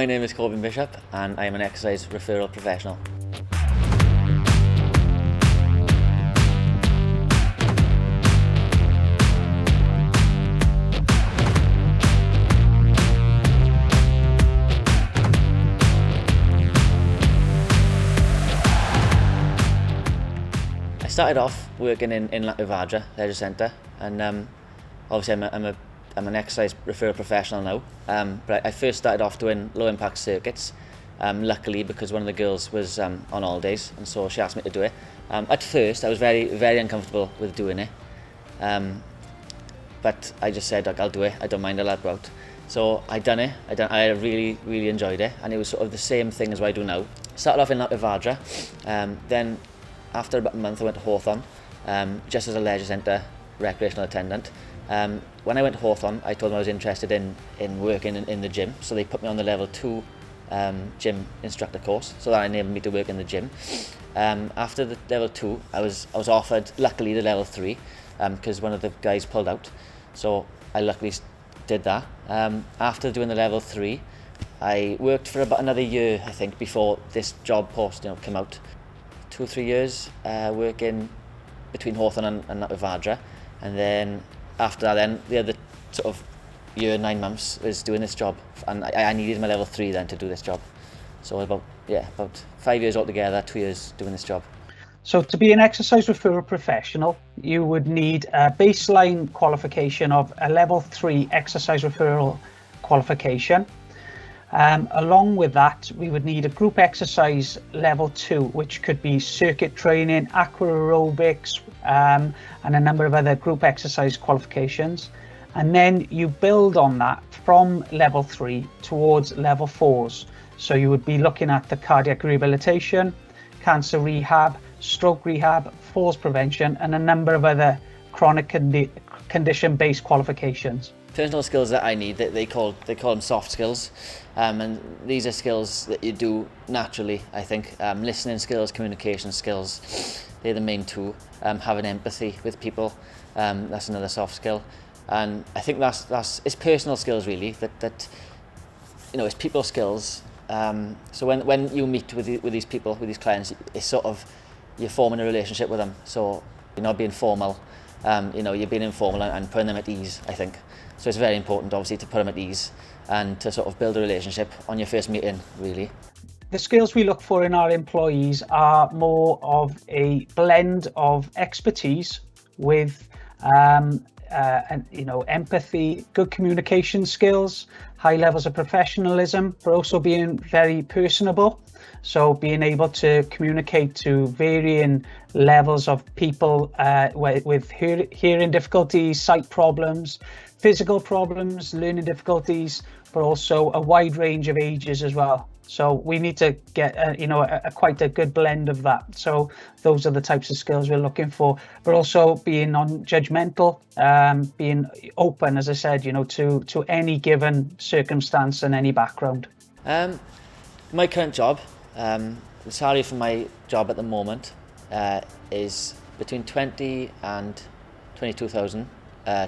My name is Corbin Bishop and I am an exercise referral professional. I started off working in Llangwrdda Leisure Centre, and obviously I'm an exercise referral professional now. But I first started off doing low impact circuits, luckily because one of the girls was on holidays, and so she asked me to do it. At first I was very uncomfortable with doing it, but I just said, like, I'll do it, I don't mind, I'll help out. So I done it, I really enjoyed it, and it was sort of the same thing as what I do now. Started off in Llangwrdda, then after about a month I went to Hawthorn, just as a leisure centre recreational attendant. When I went to Hawthorn, I told them I was interested in working in the gym, so they put me on the level 2 gym instructor course, so that enabled me to work in the gym. After the level 2, I was offered, luckily, the level 3, because one of the guys pulled out, so I luckily did that. After doing the level 3, I worked for about another year, I think, before this job post came out. 2 or 3 years working between Hawthorn and Llangwrdda, and then after that, then the other sort of year and 9 months was doing this job, and I needed my level 3 then to do this job. So about 5 years altogether, 2 years doing this job. So to be an exercise referral professional, you would need a baseline qualification of a level 3 exercise referral qualification. Along with that, we would need a group exercise level 2, which could be circuit training, aqua aerobics, and a number of other group exercise qualifications. And then you build on that from level 3 towards level 4s. So you would be looking at the cardiac rehabilitation, cancer rehab, stroke rehab, falls prevention, and a number of other chronic condition-based qualifications. Personal skills that I need, they call them soft skills, and these are skills that you do naturally, I think. Listening skills, communication skills, they're the main two. Having empathy with people, that's another soft skill, and I think that's it's personal skills really. That it's people skills. So when you meet with these people, with these clients, it's sort of you're forming a relationship with them. So you're not being formal. You're being informal and putting them at ease, I think. So it's very important, obviously, to put them at ease and to sort of build a relationship on your first meeting, really. The skills we look for in our employees are more of a blend of expertise with empathy, good communication skills, high levels of professionalism, but also being very personable. So being able to communicate to varying levels of people with hearing difficulties, sight problems, physical problems, learning difficulties, but also a wide range of ages as well. So we need to get quite a good blend of that. So those are the types of skills we're looking for, but also being non-judgmental, being open, as I said, to any given circumstance and any background. My current job, the salary for my job at the moment is between 20 and 22,000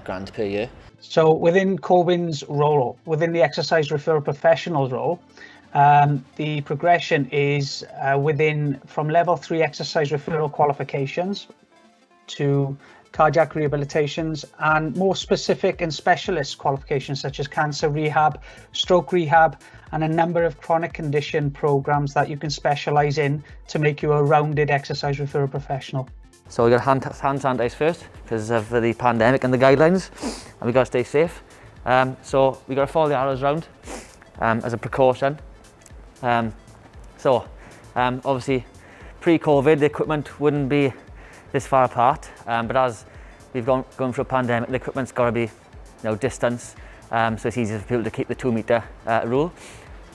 grand per year. So within Corbin's role, within the exercise referral professional's role, the progression is from level 3 exercise referral qualifications to cardiac rehabilitations and more specific and specialist qualifications such as cancer rehab, stroke rehab, and a number of chronic condition programs that you can specialize in to make you a rounded exercise referral professional. So we got hand sanitize first because of the pandemic and the guidelines, and we got to stay safe. So we got to follow the arrows round as a precaution. Obviously, pre-COVID, the equipment wouldn't be this far apart, but as we've gone through a pandemic, the equipment's got to be distance, so it's easier for people to keep the 2 metre rule.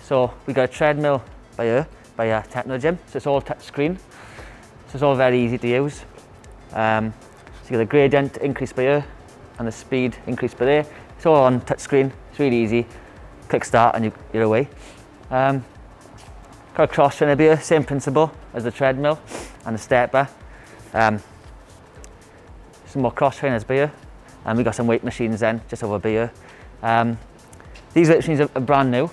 So we got a treadmill by Technogym, so it's all touch screen, so it's all very easy to use. So you got the gradient increase by here and the speed increase by there. It's all on touch screen, it's really easy. Click start and you're away. Got a cross trainer here, same principle as the treadmill and the stepper. Some more cross trainers by here, and we got some weight machines then just over by here. These weight machines are brand new.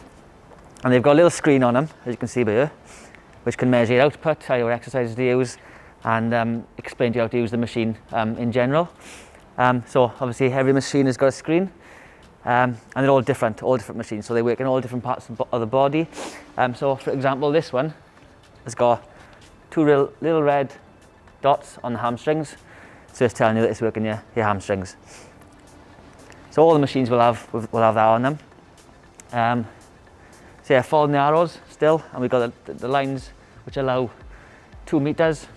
And they've got a little screen on them, as you can see by here, which can measure your output, how your exercises to use, and explain to you how to use the machine in general. So obviously every machine has got a screen, and they're all different machines, so they work in all different parts of the body. So for example, this one has got two little red dots on the hamstrings, so it's telling you that it's working your hamstrings. So all the machines will have that on them. So yeah, following the arrows still, and we've got the lines which allow 2 meters.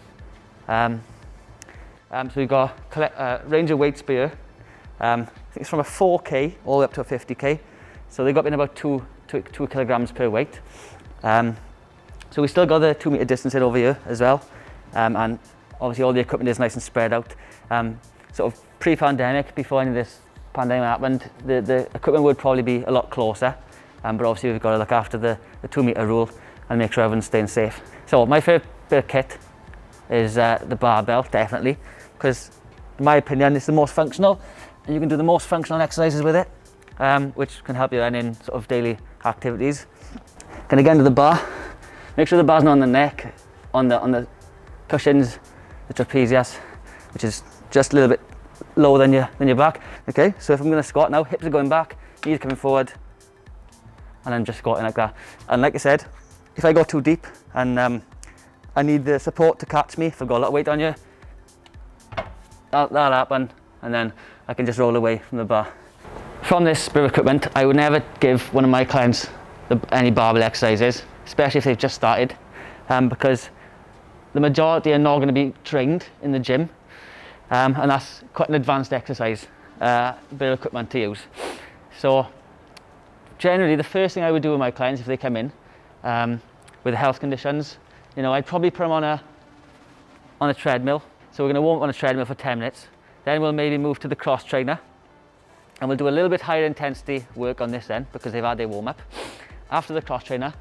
So we've got range of weights per year. I think it's from a 4K all the way up to a 50K. So they got in about 2 kilograms per weight. So we still got the 2 meter distance in over here as well. And obviously all the equipment is nice and spread out. Sort of pre-pandemic, before any of this pandemic happened, the equipment would probably be a lot closer. But obviously we've got to look after the 2 meter rule and make sure everyone's staying safe. So my favourite bit of kit is the barbell, definitely, because in my opinion it's the most functional, and you can do the most functional exercises with it, which can help you then in sort of daily activities. Gonna get into the bar. Make sure the bar's not on the neck, on the cushions, the trapezius, which is just a little bit lower than your back. Okay, so if I'm gonna squat now, hips are going back, knees coming forward, and I'm just squatting like that. And like I said, if I go too deep and I need the support to catch me, if I've got a lot of weight on you, that'll happen, and then I can just roll away from the bar. From this bit of equipment, I would never give one of my clients any barbell exercises, especially if they've just started, because the majority are not going to be trained in the gym, and that's quite an advanced exercise bit of equipment to use. So generally, the first thing I would do with my clients if they come in with health conditions, I'd probably put them on a treadmill. So we're going to warm up on a treadmill for 10 minutes. Then we'll maybe move to the cross trainer, and we'll do a little bit higher intensity work on this end because they've had their warm up. After the cross trainer,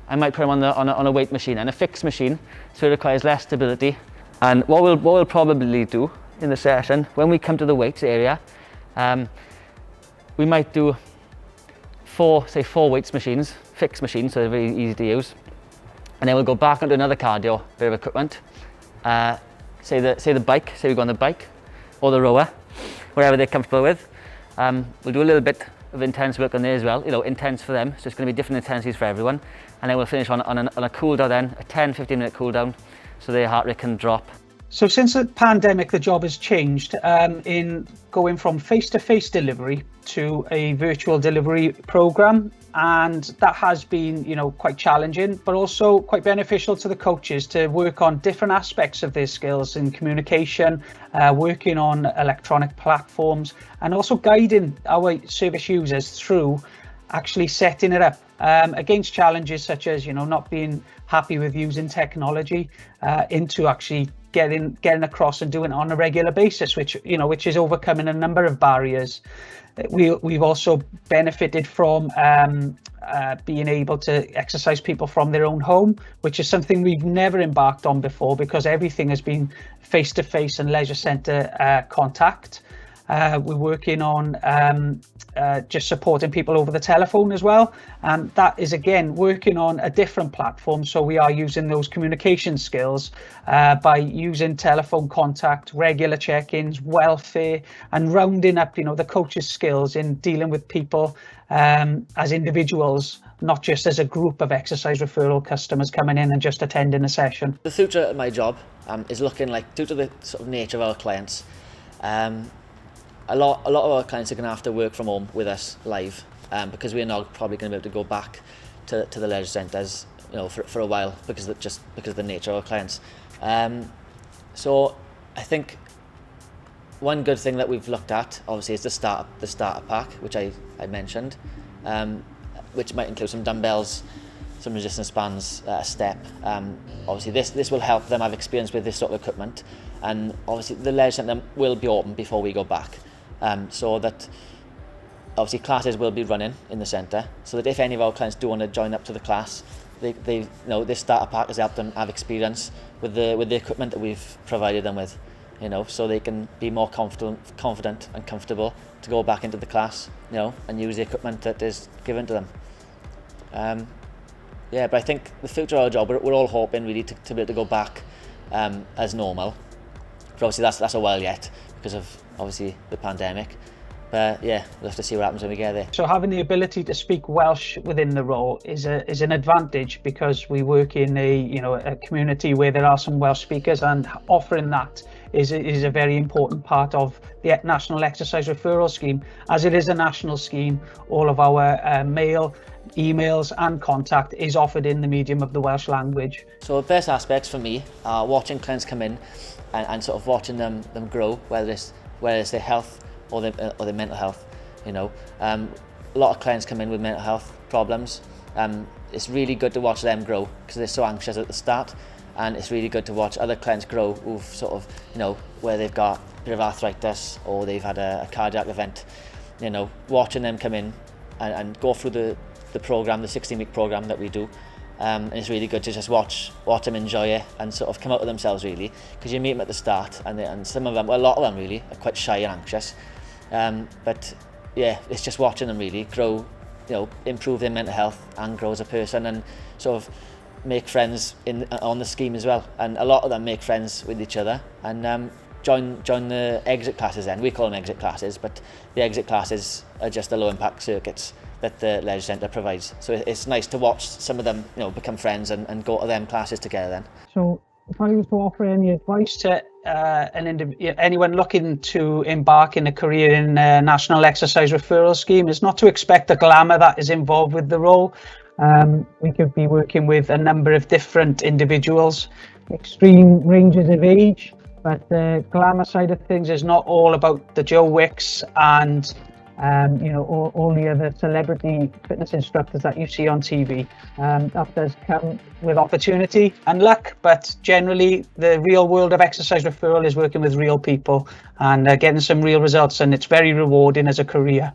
I might put them on a weight machine, and a fixed machine, so it requires less stability. And what we'll probably do in the session, when we come to the weights area, we might do four weights machines, fixed machines, so they're very easy to use. And then we'll go back onto another cardio bit of equipment. Say the bike, say we go on the bike or the rower, whatever they're comfortable with. We'll do a little bit of intense work on there as well, intense for them, so it's going to be different intensities for everyone. And then we'll finish on a cool down then, a 10-15 minute cool down, so their heart rate can drop. So since the pandemic, the job has changed in going from face-to-face delivery to a virtual delivery program, and that has been, quite challenging, but also quite beneficial to the coaches to work on different aspects of their skills in communication, working on electronic platforms, and also guiding our service users through actually setting it up against challenges such as, not being happy with using technology, into actually getting across and doing it on a regular basis, which is overcoming a number of barriers. We've also benefited from being able to exercise people from their own home, which is something we've never embarked on before because everything has been face-to-face and leisure centre contact. We're working on just supporting people over the telephone as well, and that is again working on a different platform. So we are using those communication skills by using telephone contact, regular check-ins, welfare, and rounding up the coach's skills in dealing with people as individuals, not just as a group of exercise referral customers coming in and just attending a session. The future of my job is looking like, due to the sort of nature of our clients, a lot of our clients are going to have to work from home with us live, because we're not probably going to be able to go back to the leisure centres, for a while because of the nature of our clients. So I think one good thing that we've looked at, obviously, is the starter pack, which I mentioned, which might include some dumbbells, some resistance bands, a step. Obviously, this will help them have experience with this sort of equipment, and obviously the leisure centre will be open before we go back. So that obviously classes will be running in the centre, so that if any of our clients do want to join up to the class, they this starter pack has helped them have experience with the equipment that we've provided them with, so they can be more confident and comfortable to go back into the class, and use the equipment that is given to them. Yeah, but I think the future of our job, we're all hoping really to be able to go back as normal. But obviously that's a while yet because of obviously the pandemic. But yeah, we'll have to see what happens when we get there. So having the ability to speak Welsh within the role is an advantage because we work in a community where there are some Welsh speakers, and offering that is a very important part of the National Exercise Referral Scheme. As it is a national scheme, all of our mail, emails and contact is offered in the medium of the Welsh language. So the best aspects for me are watching clients come in and sort of watching them grow, whether it's their health or their mental health. A lot of clients come in with mental health problems. It's really good to watch them grow because they're so anxious at the start, and it's really good to watch other clients grow who've sort of, where they've got a bit of arthritis or they've had a cardiac event. Watching them come in and go through the program, the 16-week program that we do. And it's really good to just watch them enjoy it and sort of come out of themselves, really, because you meet them at the start and some of them, well, a lot of them really, are quite shy and anxious. But yeah, it's just watching them really grow, improve their mental health and grow as a person, and sort of make friends on the scheme as well. And a lot of them make friends with each other and join the exit classes then. We call them exit classes, but the exit classes are just the low impact circuits that the Leisure Centre provides. So it's nice to watch some of them, become friends and go to them classes together then. So if I was to offer any advice to anyone looking to embark in a career in a National Exercise Referral Scheme, is not to expect the glamour that is involved with the role. We could be working with a number of different individuals, extreme ranges of age, but the glamour side of things is not all about the Joe Wicks and all the other celebrity fitness instructors that you see on TV. That does come with opportunity and luck, but generally the real world of exercise referral is working with real people and getting some real results, and it's very rewarding as a career.